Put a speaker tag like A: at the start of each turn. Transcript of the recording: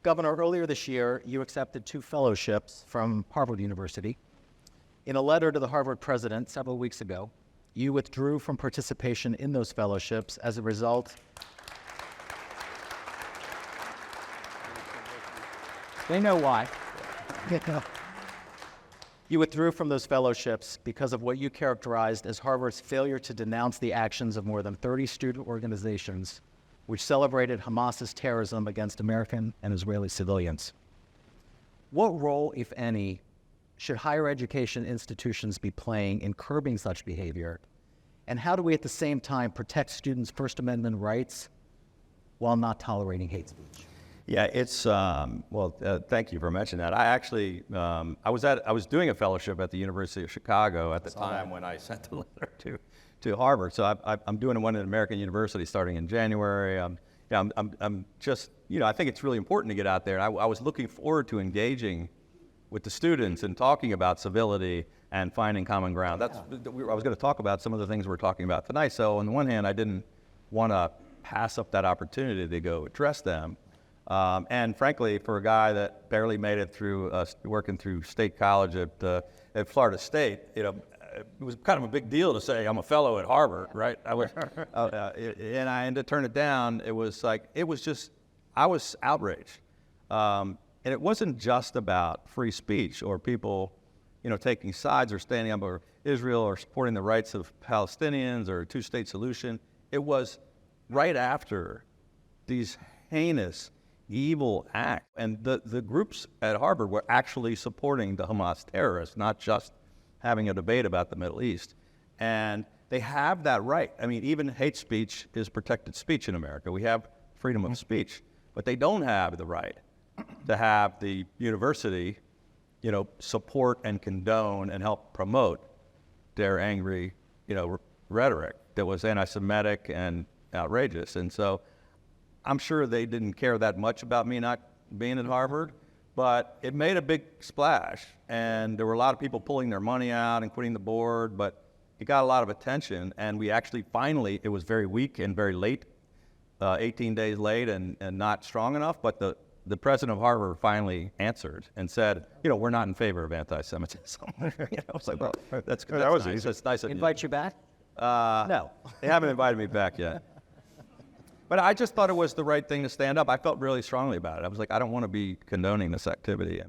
A: Governor, earlier this year, you accepted 2 fellowships from Harvard University. In a letter to the Harvard president several weeks ago, you withdrew from participation in those fellowships as a result. They know why. You withdrew from those fellowships because of what you characterized as Harvard's failure to denounce the actions of more than 30 student organizations which celebrated Hamas's terrorism against American and Israeli civilians. What role, if any, should higher education institutions be playing in curbing such behavior? And how do we at the same time protect students' First Amendment rights while not tolerating hate speech?
B: Yeah, it's, thank you for mentioning that. I actually, I was doing a fellowship at the University of Chicago at the time when I sent the letter to Harvard. So I'm doing one at American University starting in January. I'm just, I think it's really important to get out there. I was looking forward to engaging with the students and talking about civility and finding common ground. I was going to talk about some of the things we're talking about tonight. So on the one hand, I didn't want to pass up that opportunity to go address them. And frankly, for a guy that barely made it through working through state college at Florida State, it was kind of a big deal to say I'm a fellow at Harvard, right? And to turn it down, I was outraged. And it wasn't just about free speech or people, taking sides or standing up for Israel or supporting the rights of Palestinians or a two-state solution. It was right after these heinous, evil acts. And the groups at Harvard were actually supporting the Hamas terrorists, not just having a debate about the Middle East. And they have that right. I mean, even hate speech is protected speech in America. We have freedom of speech, but they don't have the right to have the university, support and condone and help promote their angry, rhetoric that was anti-Semitic and outrageous. And so I'm sure they didn't care that much about me not being at Harvard, but it made a big splash. And there were a lot of people pulling their money out and quitting the board, but it got a lot of attention. And we actually finally, it was very weak and very late, 18 days late and not strong enough, but the president of Harvard finally answered and said, we're not in favor of anti-Semitism. I was like, well, that's nice. That's nice of you.
A: Invite you back?
B: No. They haven't invited me back yet. But I just thought it was the right thing to stand up. I felt really strongly about it. I was like, I don't want to be condoning this activity.